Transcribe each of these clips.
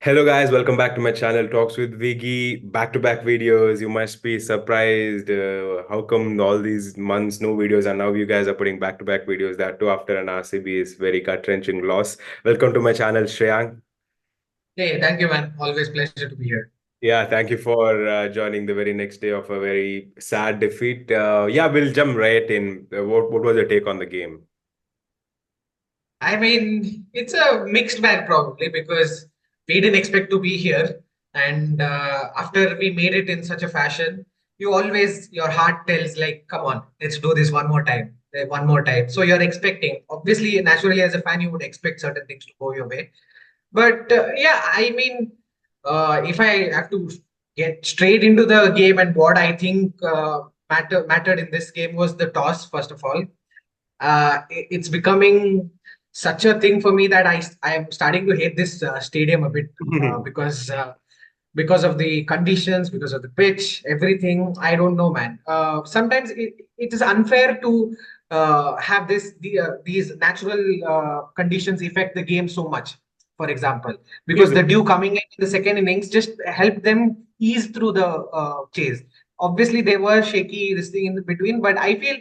Hello guys, welcome back to my channel Talks with Viggy. Back-to-back videos. You must be surprised. How come all these months no videos and now you guys are putting back-to-back videos? That too after an RCB is very gut-wrenching loss. Welcome to my channel, Shreyank. Hey, thank you, man. Always pleasure to be here. Yeah, thank you for joining the very next day of a very sad defeat. Yeah, we'll jump right in. What was your take on the game? I mean, it's a mixed bag probably because we didn't expect to be here. And after we made it in such a fashion, your heart tells like, come on, let's do this one more time, one more time. So you're expecting, obviously, naturally as a fan, you would expect certain things to go your way. But yeah, I mean, if I have to get straight into the game and what I think mattered in this game was the toss, first of all. It's becoming such a thing for me that I am starting to hate this stadium a bit because of the conditions, because of the pitch, everything. I don't know, man. Sometimes it is unfair to have these natural conditions affect the game so much. For example, because Is the dew coming in the second innings just helped them ease through the chase. Obviously, they were shaky this thing in between, but I feel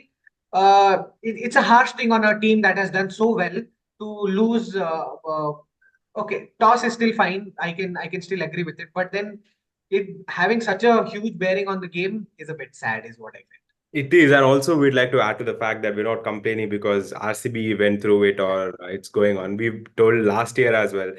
it's a harsh thing on a team that has done so well to lose. Okay, toss is still fine. I can still agree with it, but then it having such a huge bearing on the game is a bit sad, is what I feel. It is, and also we'd like to add to the fact that we're not complaining because RCB went through it Yeah, or it's going on. We told last year as well.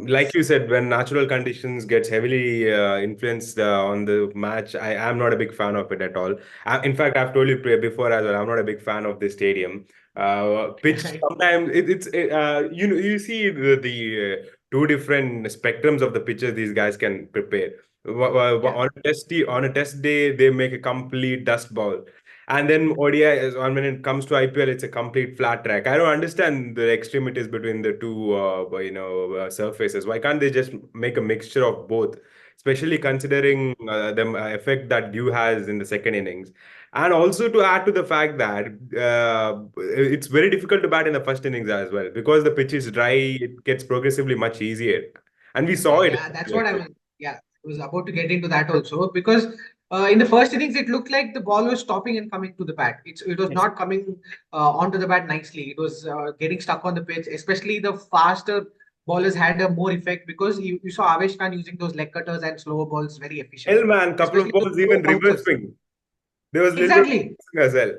Like you said, when natural conditions gets heavily influenced on the match, I am not a big fan of it at all. In fact, I've told you before as well. I'm not a big fan of this stadium. Pitch right. sometimes you know you see the two different spectrums of the pitches these guys can prepare. Yeah, On a test day, they make a complete dust ball. And then ODI is on when it comes to IPL, it's a complete flat track. I don't understand the extremities between the two, surfaces. Why can't they just make a mixture of both? Especially considering the effect that Dew has in the second innings, and also to add to the fact that it's very difficult to bat in the first innings as well because the pitch is dry. It gets progressively much easier, and we saw it. yeah, that's what I was. Yeah, I was about to get into that also because in the first innings it looked like the ball was stopping and coming to the bat. It was not coming onto the bat nicely. It was getting stuck on the pitch. Especially the faster bowlers had a more effect because you saw Avesh Khan using those leg cutters and slower balls very Hell, efficiently, man, couple of especially the balls slow even reverse bouncers. swing. There was a little bit of Exactly. swing as well.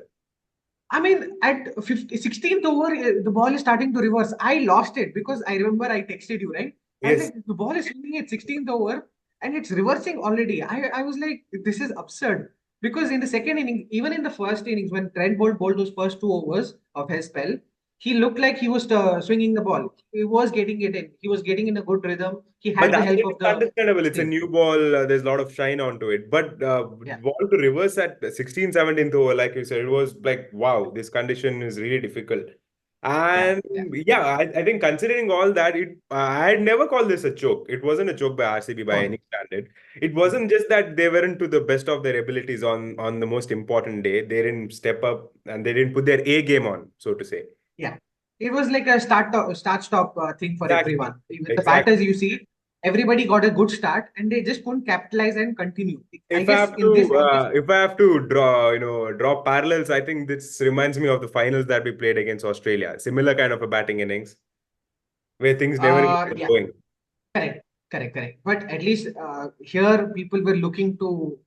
I mean, at 16th over, the ball is starting to reverse. I lost it because I remember I texted you, right? I was Yes. like, the ball is swinging at 16th over and it's reversing already. I was like, this is absurd. Because in the second inning, even in the first innings, when Trent Bolt bowled those first 2 overs of his spell, he looked like he was swinging the ball. He was getting it in. He was getting in a good rhythm. He But had the that help again of is the understandable. It's a thing. new ball. There's a lot of shine onto it. But Yeah, ball to reverse at 16th, 17th over, like you said, it was like, wow, this condition is really difficult. yeah, And yeah. yeah, I think considering all that, I had never called this a choke. It wasn't a choke by RCB by No, any no. standard. It wasn't just that they weren't to the best of their abilities on the most important day. They didn't step up and they didn't put their A game on, so to say. Yeah, it was like a start stop thing for Exactly. everyone. Even the Exactly. batters you see, everybody got a good start and they just couldn't capitalize and continue. I If I guess have in this, to, if I have to draw, draw parallels, I think this reminds me of the finals that we played against Australia. Similar kind of a batting innings where things never really got yeah, going. correct, correct, correct. But at least here people were looking to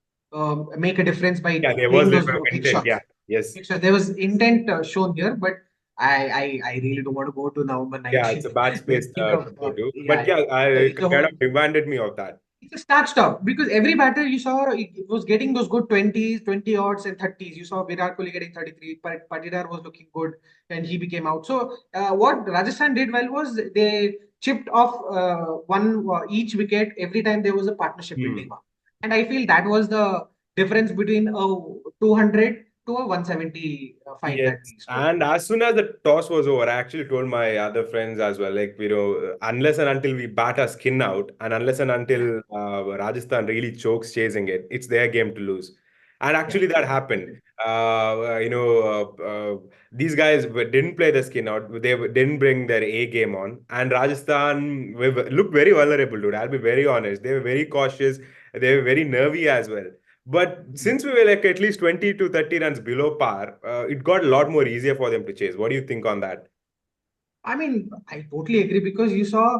make a difference by Yeah, there was playing little those bit of big intent. Yeah. shots. Yes. Big shots. There was intent shown here, but I really don't want to go to November Yeah, it's 19th a bad when space you think of to go to. But yeah, yeah, I it's a kind whole of reminded me of that. it's a start stop because every batter you saw it was getting those good 20s, 20 odds and 30s. You saw Virat Kohli getting 33, but Patidar was looking good and he became out. So what Rajasthan did well was they chipped off one each wicket every time there was a partnership building Hmm. up. And I feel that was the difference between a 200 to a 175 Yes, that we scored. and as soon as the toss was over, I actually told my other friends as well, like, unless and until we bat our skin out, and unless and Yeah, until Rajasthan really chokes chasing it, it's their game to lose. And Yeah. actually, that happened. These guys didn't play the skin out. Didn't bring their A game on. And Rajasthan looked very vulnerable, dude. I'll be very honest. They were very cautious. They were very nervy as well. But since we were like at least 20 to 30 runs below par, it got a lot more easier for them to chase. What do you think on that? I mean, I totally agree because you saw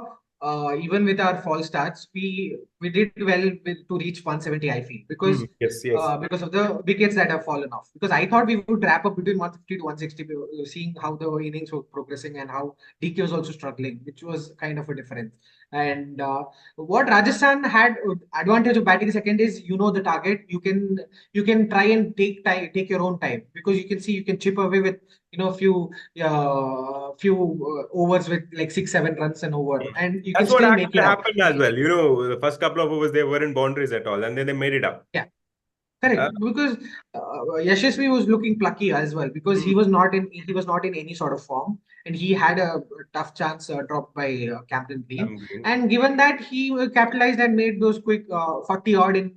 even with our false starts, we did well to reach 170. I feel Yes, yes. because of the wickets that have fallen off. Because I thought we would wrap up between 150 to 160, seeing how the innings were progressing and how DK was also struggling, which was kind of a difference. And what Rajasthan had advantage of batting second is the target. You can try and take your own time because you can see you can chip away with few overs with like 6 7 runs and over, and you can That's what still make actually it up. happened as well. The first couple of overs, they weren't boundaries at all, and then they made it up. Yeah, Uh, correct. Because Yashasvi was looking plucky as well because hmm, he was not in any sort of form, and he had a tough chance dropped by Captain Green. I'm green. And given that he capitalized and made those quick 40 odd in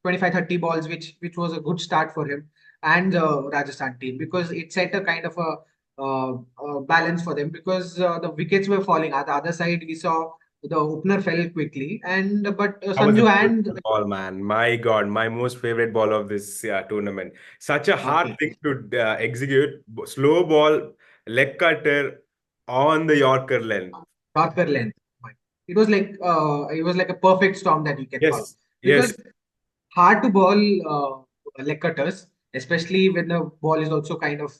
25 30 balls, which was a good start for him and the Rajasthan team because it set a kind of a balance for them because the wickets were falling. On the other side, we saw the opener fell quickly, and but That was a Sanju and beautiful ball, man. My God, my most favorite ball of this tournament. Such a hard Lockie. thing to execute. Slow ball, leg cutter on the Yorker length. Darker length. It was like a perfect storm that you can call Yes, because yes. hard to ball leg cutters, especially when the ball is also kind of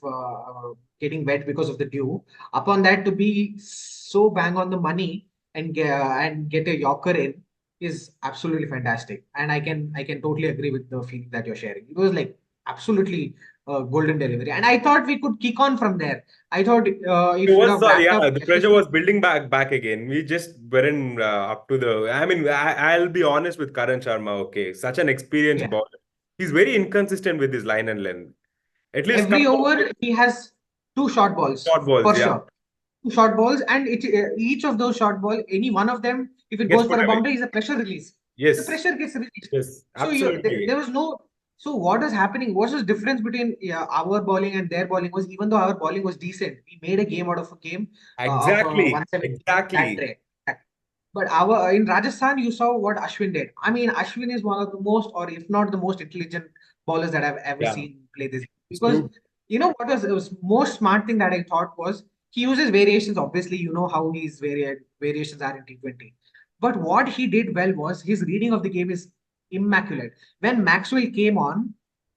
getting wet because of the dew. Upon that, to be so bang on the money and get a Yorker in is absolutely fantastic. And I can totally agree with the feeling that you're sharing. It was like absolutely golden delivery, and I thought we could kick on from there. I thought It if you'd was, have wrapped up yeah, the pressure SSV, was building back again. We just weren't up to the. I mean, I'll be honest with Karan Sharma. Okay, such an experienced yeah. bowler. He's very inconsistent with his line and length. At least Every couple of over he has two short balls short balls, for yeah, sure. Two short balls, and each of those short ball, any one of them, if it gets goes put for a away. boundary, is a pressure release. The Yes, pressure gets released. yes, So there absolutely. was no. So what is happening? What's the difference between our bowling and their bowling was even though our bowling was decent, we made a game out of a game of Exactly, 170 that exactly. rate. But our in Rajasthan, you saw what Ashwin did. I mean, Ashwin is one of the most, or if not the most intelligent bowlers that I've ever Yeah, seen play this. it's Because true. what was most smart thing that I thought was he uses variations. Obviously, you know how his variations are in T20. But what he did well was his reading of the game is immaculate. When Maxwell came on,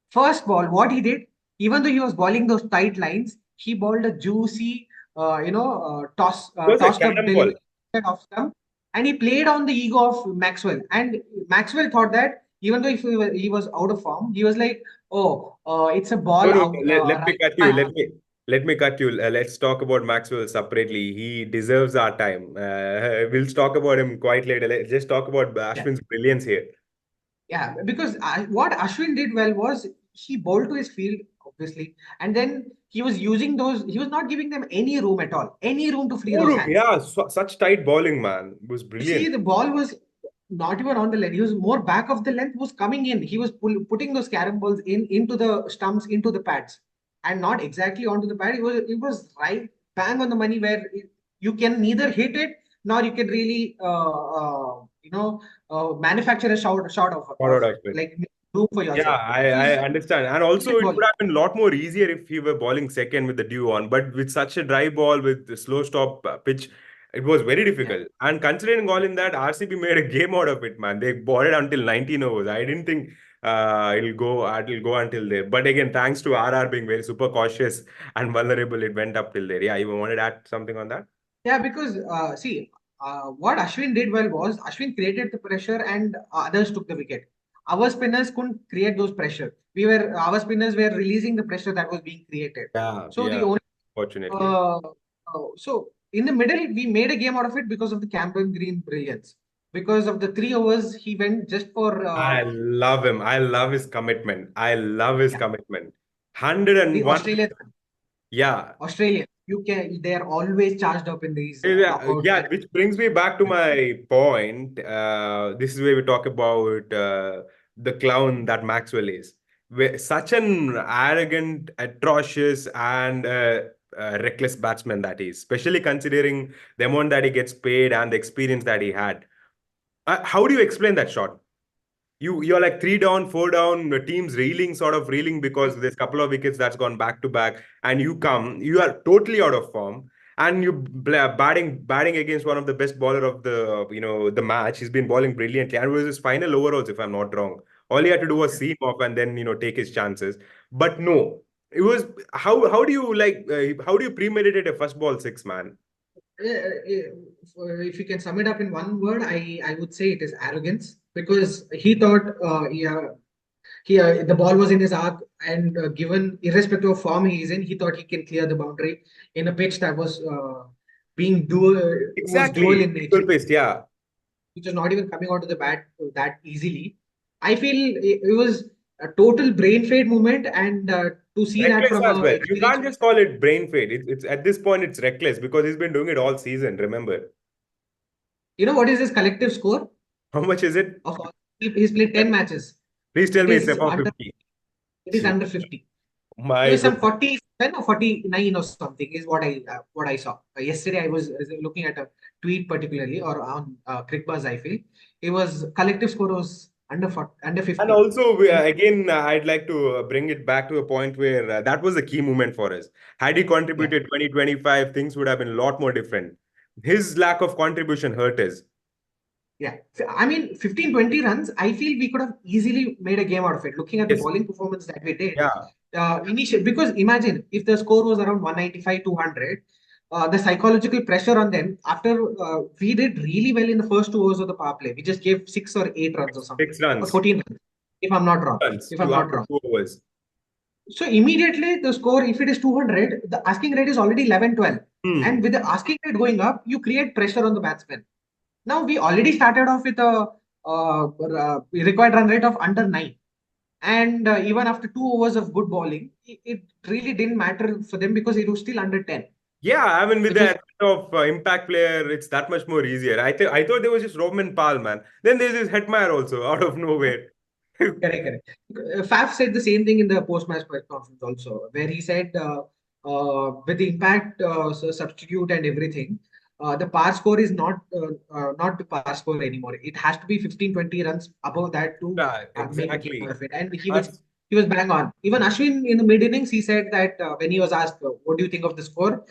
first ball, what he did, even though he was bowling those tight lines, he bowled a juicy, It was a tossed up cannonball. delivery off stump, and he played on the ego of Maxwell. And Maxwell thought that even though if he was out of form, he was like, "Oh, it's a No, ball no, out let me right cut in you. my arm." Let me cut you. Let's talk about Maxwell separately. He deserves our time. We'll talk about him quite later. Let's just talk about Yeah, Ashwin's brilliance here. yeah. Because what Ashwin did well was he bowled to his field, obviously, and then he was using those. He was not giving them any room at all, any room to free No those room. hands. Yeah, such tight bowling, man. It was You see, brilliant. the ball was not even on the length. He was more back of the length, was coming in. He was putting those carom balls into the stumps, into the pads, and not exactly onto the pad. It was right bang on the money where you can neither hit it nor you can really manufacture a shot What of about Ashwin? like room for Yeah, yourself. I He's understand. And also, brilliant it would bowler. have been a lot more easier if he were bowling second with the dew on. But with such a dry ball, with the slow stop pitch, it was very Yeah. difficult. And considering all in that, RCB made a game out of it, man. They bowled it until 19 overs. I didn't think it'll go until there. But again, thanks to RR being very super cautious and vulnerable, it went up till there. Yeah, you wanted to add something on that? Yeah, because see, what Ashwin did well was Ashwin created the pressure and others took the wicket. Our spinners couldn't create those pressure. Our spinners were releasing the pressure that was being created. Yeah, So the yeah, only fortunately. so in the middle we made a game out of it because of the Cameron Green brilliance. Because of the 3 overs, he went just for I love him. I love his commitment. I love his yeah, commitment. the 101. Australians. Yeah. Australians, they are always charged up in these Yeah, knockouts. yeah, which brings me back to my point. This is where we talk about the clown that Maxwell is. such an arrogant, atrocious, and reckless batsman that he is, especially considering the amount that he gets paid and the experience that he had. How do you explain that shot? You're like three down, four down, the team's reeling, sort of reeling because there's a couple of wickets that's gone back to back, and you are totally out of form, and batting against one of the best bowler of the match. He's been bowling brilliantly, and it was his final overalls, if I'm not wrong. All he had to do was see him off and then take his chances. But no, it was how do you how do you premeditate a first ball six, man? If you can sum it up in one word, I would say it is arrogance because he thought the ball was in his arc and given irrespective of form he is in, he thought he can clear the boundary in a pitch that was being dual Exactly, in nature, equal pace, yeah. which was not even coming out of the bat that easily. I feel it was a total brain fade moment, and to see that Reckless from as a well. You experienced can't just call it brain fade. It's at this point it's reckless because he's been doing it all season. Remember You know what is his collective score how much is it? of all? He's played 10 matches. Please tell It me it's is above under 50. it is Gee, under 50. It my was some goodness. 47 or 49 or something is what I saw. Yesterday I was looking at a tweet particularly or on CricBuzz I feel. It was collective score was under And 50. also, again, I'd like to bring it back to a point where that was the key moment for us. Had he Yeah. contributed 2025, things would have been a lot more different. His lack of contribution hurt us. Yeah. I mean, 15, 20 runs, I feel we could have easily made a game out of it. Looking at the Yes. bowling performance that we did, Yeah. initial because imagine if the score was around 195, 200, the psychological pressure on them after we did really well in the first 2 overs of the power play. We just gave 6 or 8 runs or something, Six or runs. 14 runs, if I'm not wrong. Runs If I'm to not after wrong. 2 overs. So immediately the score, if it is 200, the asking rate is already 11, 12. And Hmm. with the asking rate going up, you create pressure on the batsman. Now we already started off with a required run rate of under 9. And even after 2 overs of good bowling, it really didn't matter for them because it was still under 10. Yeah, I mean, with Which was the advent of impact player, it's that much more easier. I thought there was just Roman Pal, man. Then there's this Hetmeyer also out of nowhere. correct, correct. Faf said the same thing in the post-match press conference also, where he said with the impact substitute and everything, the par score is not the par score anymore. It has to be 15, 20 runs above that to Yeah, make a game out exactly. of it. And That's he was bang on. Even Ashwin in the mid innings, he said that when he was asked, "What do you think of the score?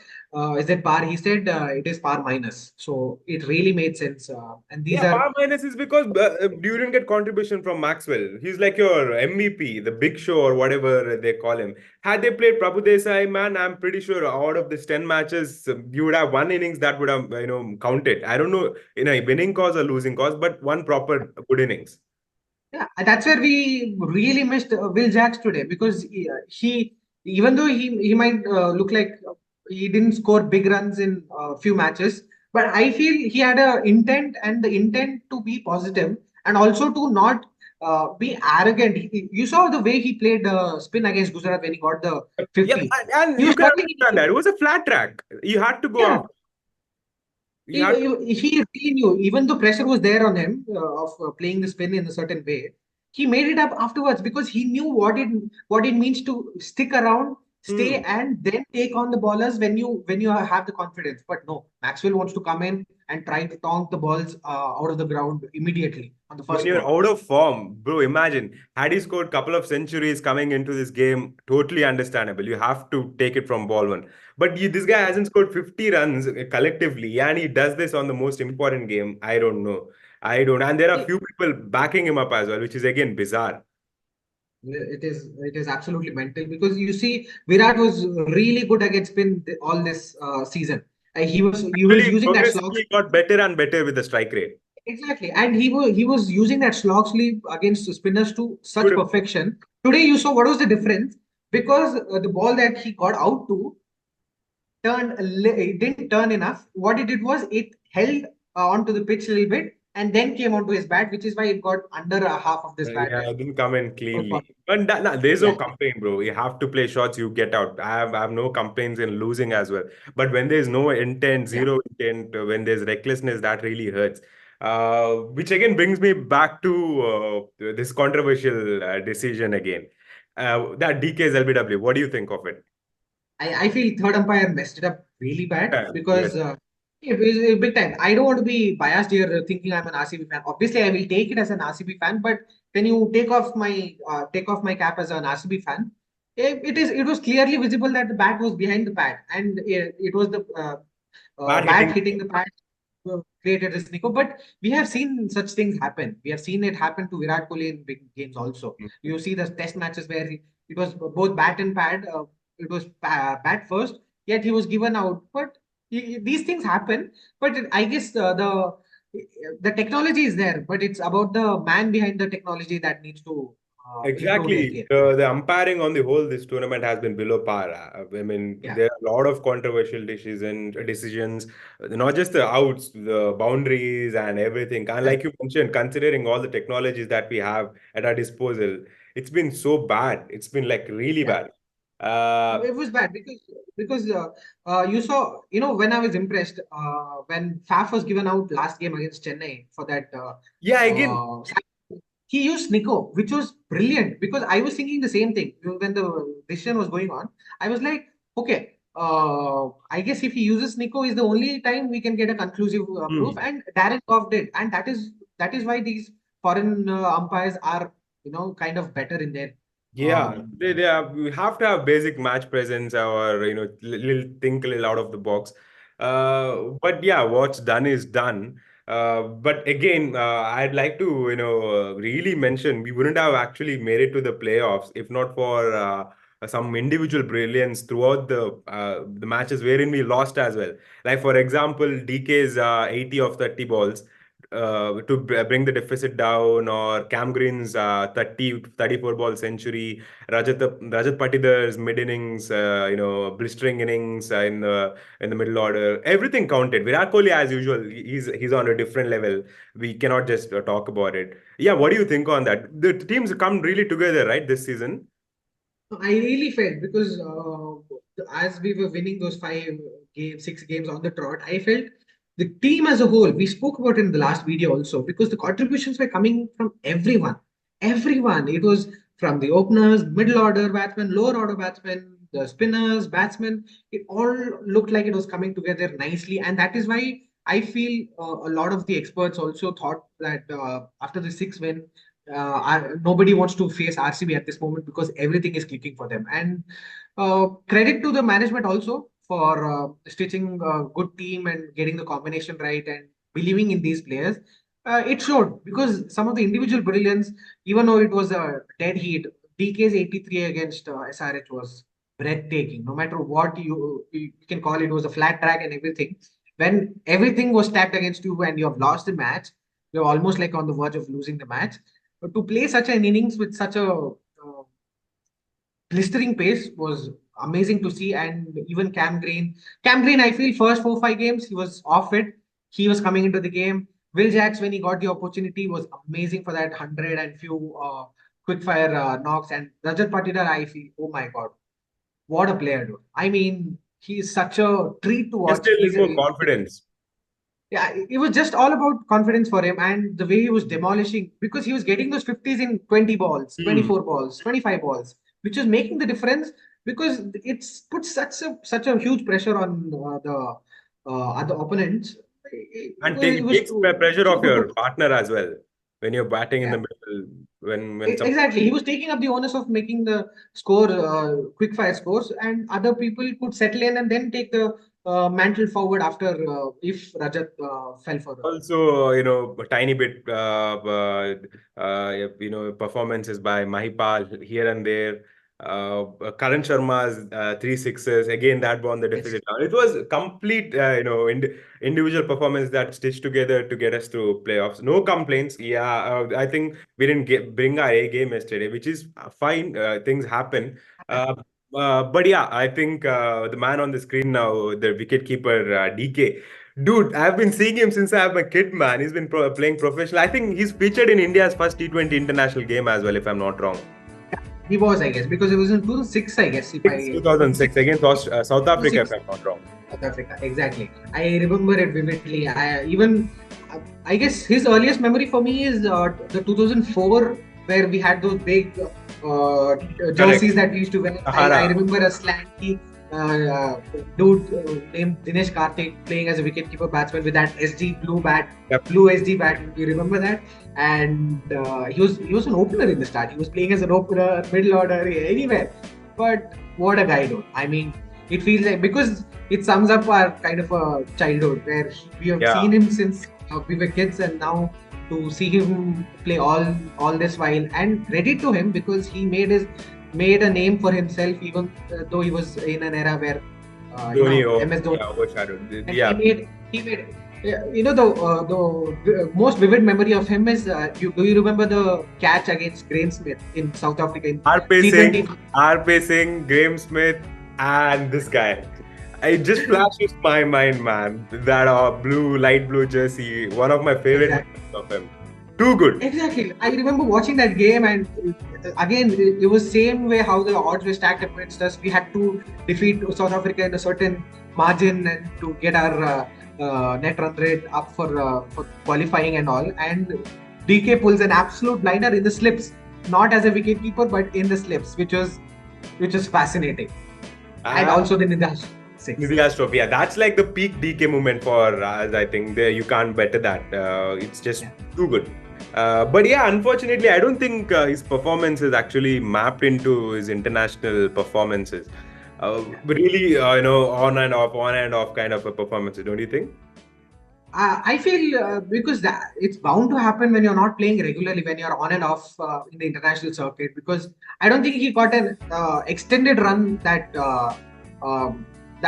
Is it par?" He said it is par minus. So it really made sense. And these Yeah, are par minus is because you didn't get contribution from Maxwell. He's like your MVP, the big show or whatever they call him. Had they played Prabhu Desai, man, I'm pretty sure out of this 10 matches, you would have one innings that would have, counted. I don't know in a winning cause or losing cause, but one proper good innings. Yeah, that's where we really missed Will Jacks today because he even though he might look like he didn't score big runs in a few matches, but I feel he had a intent and the intent to be positive and also to not be arrogant. You saw the way he played spin against Gujarat when he got the Yeah, 50. and He you was can struggling understand that. initially. It was a flat track. You had to go Yeah, after. You had to. he really knew, even though pressure was there on him of playing the spin in a certain way, he made it up afterwards because he knew what it means to stick around, stay, Hmm. and then take on the ballers when you have the confidence. But no, Maxwell wants to come in and try to tonk the balls out of the ground immediately on the When first you're ball. out of form, bro, imagine had he scored a couple of centuries coming into this game, totally understandable. You have to take it from ball one. But this guy hasn't scored 50 runs collectively, and he does this on the most important game. I don't know. I don't. And there are few people backing him up as well, which is again bizarre. It is absolutely mental because you see Virat was really good against spin all this season. He was Actually, using that slog. progressively got better and better with the strike rate. Exactly, and he was using that slog sleeve against spinners to such Beautiful. perfection. Today, you saw what was the difference because the ball that he got out to it didn't turn enough. What it did was it held onto the pitch a little bit and then came onto his bat, which is why it got under a half of this bat. Yeah, I didn't come in So, cleanly. But there's no yeah, complaint, bro. You have to play shots, you get out. I have no complaints in losing as well. But when there's no intent, yeah. zero intent, when there's recklessness, that really hurts. Which again brings me back to this controversial decision again. That DK's LBW. What do you think of it? I feel third umpire messed it up really bad Yes. because it was big time. I don't want to be biased here, thinking I'm an RCB fan. Obviously, I will take it as an RCB fan, but when you take off my cap as an RCB fan, it was clearly visible that the bat was behind the pad, and it was the Bad bat hitting. hitting the pad created this Nico. But we have seen such things happen. We have seen it happen to Virat Kohli in big games also. You see the test matches where it was both bat and pad. It was bat first, yet he was given out. But these things happen. But I guess the technology is there, but it's about the man behind the technology that needs to improve their Exactly. game. The umpiring on the whole, this tournament has been below par. I mean, Yeah. there are a lot of controversial decisions, not just the outs, the boundaries and everything. And like you mentioned, considering all the technologies that we have at our disposal, it's been so bad. It's been like really Yeah. bad. Uh, It was bad because you saw, when I was impressed when Faf was given out last game against Chennai for that yeah, again, uh, he used Nico, which was brilliant because I was thinking the same thing when the decision was going on. I was like, okay, I guess if he uses Nico is the only time we can get a conclusive proof, hmm. and Darren Goff did, and that is why these foreign umpires are kind of better in their Yeah, um, we have to have basic match presence or little think a little out of the box. But yeah, what's done is done. But again, I'd like to really mention we wouldn't have actually made it to the playoffs if not for some individual brilliance throughout the matches wherein we lost as well. Like for example, DK's 80 of 30 balls to bring the deficit down, or Cam Green's 34 ball century, Rajat Patidar's mid innings, blistering innings in the middle order. Everything counted. Virat Kohli, as usual, he's on a different level. We cannot just talk about it. Yeah, what do you think on that? The teams come really together, right, this season? I really felt because as we were winning those 5 games, 6 games on the trot, I felt the team as a whole. We spoke about it in the last video also because the contributions were coming from everyone. Everyone. It was from the openers, middle order batsmen, lower order batsmen, the spinners, batsmen. It all looked like it was coming together nicely, and that is why I feel a lot of the experts also thought that after the 6 win, nobody wants to face RCB at this moment because everything is clicking for them. And credit to the management also for stitching a good team and getting the combination right and believing in these players. It showed because some of the individual brilliance, even though it was a dead heat, DK's 83 against SRH was breathtaking. No matter what you can call it, it was a flat track and everything. When everything was stacked against you and you have lost the match, you're almost like on the verge of losing the match. But to play such an innings with such a blistering pace was amazing to see. And even Cam Green, I feel first 4 5 games he was off it. He was coming into the game. Will Jacks, when he got the opportunity, was amazing for that 100 and few quick fire knocks. And Rajat Patidar, I feel, oh my god, what a player, dude. I mean, he is such a treat to Just watch. a little more confidence. Yeah, it was just all about confidence for him and the way he was demolishing because he was getting those 50s in 20 balls, Hmm. 24 balls, 25 balls, which was making the difference because it's put such a huge pressure on the other opponents. It And was takes pressure too off good to your partner as well when you're batting in the yeah. middle. When some Exactly. He was taking up the onus of making the score, quick fire scores, and other people could settle in and then take the mantle forward after if Rajat fell for also, a tiny bit performances by Mahipal here and there. Karan Sharma's 3 6s again that won the yes. deficit. It was complete, individual performance that stitched together to get us through playoffs. No complaints. Yeah, I think we didn't bring our A game yesterday, which is fine. Things happen. Uh, but yeah, I think the man on the screen now, the wicket keeper DK. Dude, I've been seeing him since I'm a kid, man. He's been playing professional. I think he's featured in India's first T20 international game as well, if I'm not wrong. He was, I guess, because it was in 2006, I guess, if I 2006 against against South Africa, if 2006 I'm not wrong. South Africa. Exactly. I remember it vividly. I guess his earliest memory for me is the 2004 where we had those big Correct. jerseys that we used to wear. I Sahara. remember a slanty dude named Dinesh Karthik playing as a wicketkeeper batsman with that SG blue bat, Yep. blue SG bat. You remember that? And he was an opener in the start. He was playing as an opener, middle order, anywhere. But what a guy, though. I mean, it feels like because it sums up our kind of a childhood where we have Yeah. seen him since we were kids, and now to see him play all this while, and credit to him because he made a name for himself, even though he was in an era where Dhoni, MS Dhoni, yeah, overshadowed. and Yeah. he made the most vivid memory of him is do you remember the catch against Graeme Smith in South Africa in RP T20? Singh, RP Singh, Graeme Smith, and this guy. It just flashes my mind, man. That blue, light blue jersey, one of my favorite Exactly. moments of him. Too good. Exactly. I remember watching that game, and again, it was same way how the odds were stacked against us. We had to defeat South Africa in a certain margin and to get our net run rate up for qualifying and all. And DK pulls an absolute blinder in the slips, not as a wicketkeeper, but in the slips, which is fascinating. And Ah, also the Nidash six. Nidhi Trophy. Yeah, that's like the peak DK moment for us. I think there you can't better that. It's just Yeah. too good. But yeah, unfortunately, I don't think his performance is actually mapped into his international performances. Really, on and off kind of a performance, don't you think? I feel because it's bound to happen when you're not playing regularly, when you're on and off in the international circuit. Because I don't think he got an extended run that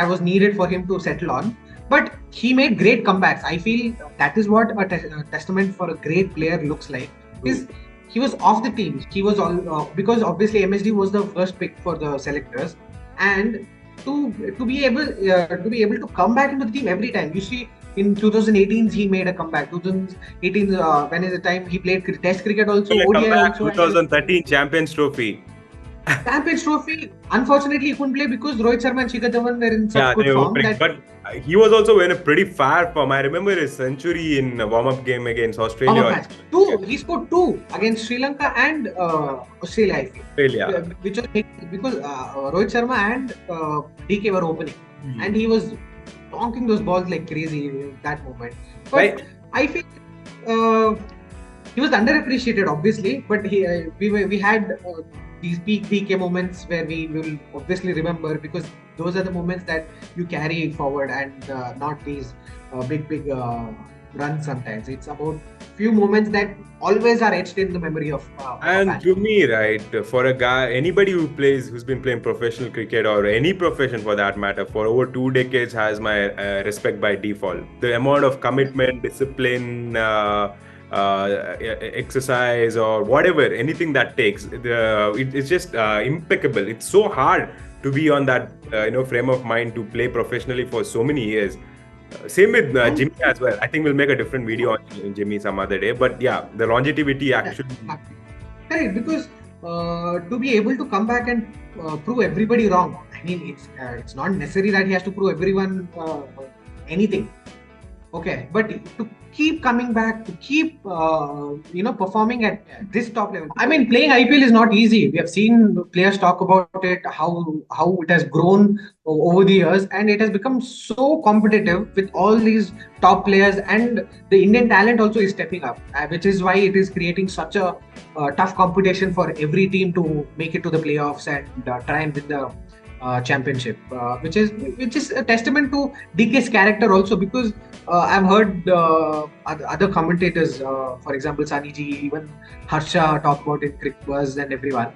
was needed for him to settle on. But he made great comebacks. I feel that is what a testament for a great player looks like. Is he was off the team. He was all because obviously MSD was the first pick for the selectors, and to be able to come back into the team every time. You see, in 2018 he made a comeback. 2018 when is the time he played Test cricket also, Yeah, come ODI back also, and 2013 Champions Trophy. Champions Trophy. Unfortunately, he couldn't play because Rohit Sharma and Shikhar Dhawan were in such Yeah, good they form opening, that but he was also in a pretty far form. I remember his century in a warm-up game against warm-up Australia. match. He scored two against Sri Lanka and Australia, I feel. Australia. Which was because Rohit Sharma and DK were opening, and he was donking those balls like crazy in that moment. But Right. I feel he was underappreciated, obviously. But we had these peak DK moments where we will obviously remember because those are the moments that you carry forward, and not these big runs. Sometimes it's about few moments that always are etched in the memory of a And fan. to me, right, for a guy, anybody who's been playing professional cricket or any profession for that matter, for over 2 decades, has my respect by default. The amount of commitment, discipline, exercise, or whatever, anything that takes, it's just impeccable. It's so hard to be on that, frame of mind to play professionally for so many years. Same with And Jimmy as well. I think we'll make a different video on Jimmy some other day. But yeah, the longevity yeah, actually. correct, because to be able to come back and prove everybody wrong. I mean, it's not necessary that he has to prove everyone anything. Okay, but to keep coming back, to keep performing at this top level. I mean, playing IPL is not easy. We have seen players talk about it, how it has grown over the years, and it has become so competitive with all these top players, and the Indian talent also is stepping up, which is why it is creating such a tough competition for every team to make it to the playoffs and try and win the championship, which is a testament to DK's character also, because I've heard other commentators, for example, Sunny G, even Harsha talk about it, Crick Buzz and everyone,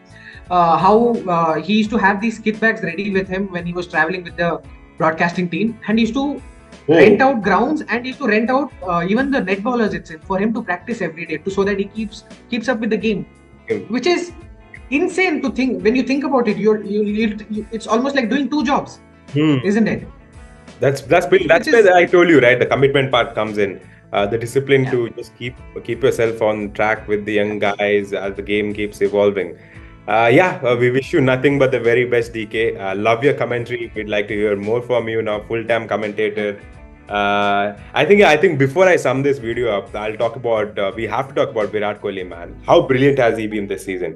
how he used to have these kit bags ready with him when he was traveling with the broadcasting team, and he used to rent Oh, out grounds, and he used to rent out even the net ballers itself for him to practice every day, so that he keeps up with the game, okay. which is insane to think. When you think about it, it's almost like doing two jobs, Hmm. isn't it? That's Which is where I told you, right? The commitment part comes in. The discipline Yeah, to just keep yourself on track with the young guys as the game keeps evolving. Yeah, we wish you nothing but the very best, DK. Love your commentary. We'd like to hear more from you now, full-time yeah. commentator. I think before I sum this video up, I'll talk about. We have to talk about Virat Kohli, man. How brilliant has he been this season?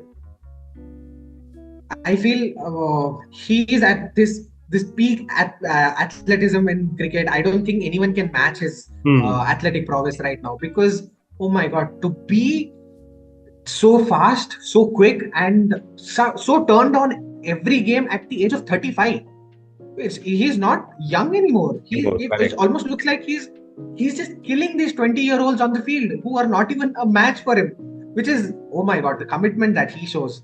I feel he is at this peak at athleticism in cricket. I don't think anyone can match his Hmm. athletic prowess right now because oh my god, to be so fast, so quick, and so turned on every game at the age of 35. He's not young anymore. It Correct. almost looks like he's just killing these 20-year-olds on the field who are not even a match for him. Which is oh my god, the commitment that he shows.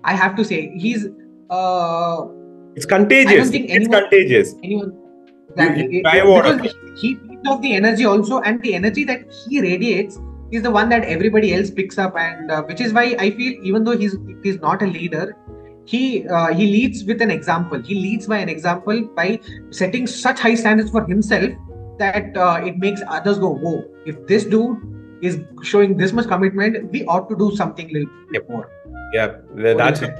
I have to say he's. It's I don't contagious. think It's contagious. anyone You exactly drive out of because he feeds off the energy also, and the energy that he radiates is the one that everybody else picks up, and which is why I feel even though he's not a leader, he leads with an example. He leads by an example by setting such high standards for himself that it makes others go, whoa! If this dude is showing this much commitment, we ought to do something a little bit more. Yeah, What do you that's say?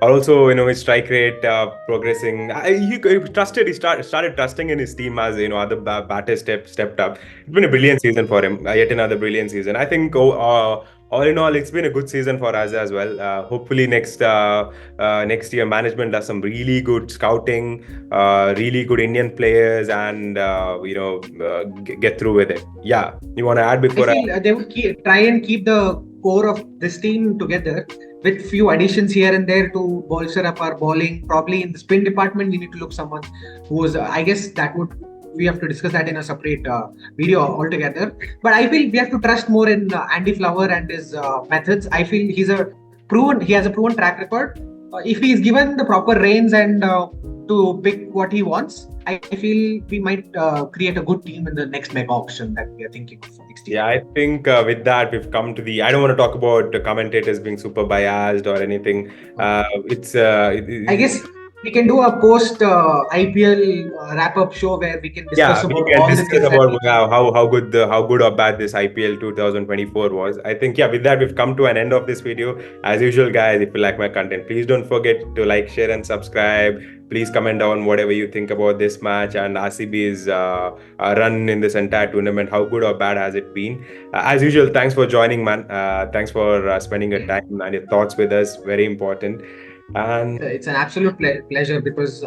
also his strike rate progressing. He trusted. He started trusting in his team as other batters stepped up. It's been a brilliant season for him. Yet another brilliant season. I think all in all, it's been a good season for us as well. Hopefully next year management does some really good scouting, really good Indian players, and get through with it. Yeah, you want to add I before I? feel they would try and keep the core of this team together with few additions here and there to bolster up our bowling. Probably in the spin department, we need to look someone who's. I guess that would we have to discuss that in a separate video altogether. But I feel we have to trust more in Andy Flower and his methods. I feel he has a proven track record. If he is given the proper reins and to pick what he wants, I feel we might create a good team in the next mega auction that we are thinking of next year. Yeah, I think with that we've come to the. I don't want to talk about the commentators being super biased or anything. It's I guess we can do a post IPL wrap up show where we can Yeah, discuss we about can all the discuss things that about we. how good or bad this IPL 2024 was. I think yeah, with that we've come to an end of this video. As usual, guys, if you like my content, please don't forget to like, share, and subscribe. Please comment down whatever you think about this match and RCB's run in this entire tournament. How good or bad has it been? As usual, thanks for joining, man. Thanks for spending your time and your thoughts with us. Very important. And It's an absolute pleasure because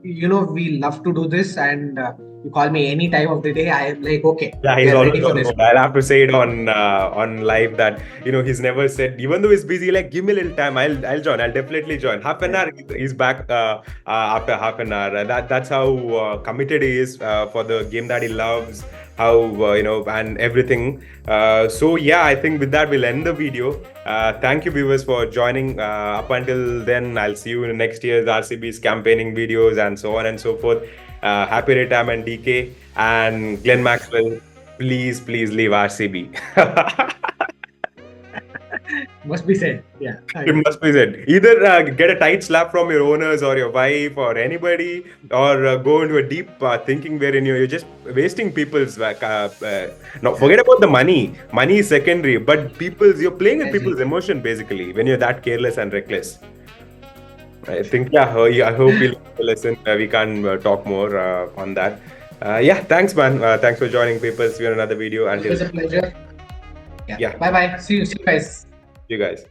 we love to do this, and you call me any time of the day. I am like, okay, yeah, we he's are always ready for on this. board. I'll have to say it on live that he's never said, even though he's busy, like give me a little time. I'll join. I'll definitely join. Half an hour he's back after half an hour. That's how committed he is for the game that he loves. How and everything. So yeah, I think with that we'll end the video. Thank you viewers for joining. Up until then, I'll see you in next year's RCB's campaigning videos and so on and so forth. Happy retirement, DK and Glenn Maxwell. Please leave RCB. Must be said. Yeah, I It agree. must be said. Either get a tight slap from your owners or your wife or anybody, or go into a deep thinking wherein you're just wasting people's. No, Yeah, forget about the money. Money is secondary, but you're playing with I agree. people's emotion basically when you're that careless and reckless. I think, yeah, I hope you learned the lesson. We can talk more on that. Yeah, thanks, man. Thanks for joining, people. See you in another video. Until Always a then, pleasure. Yeah. yeah, Bye bye. See you guys. you guys.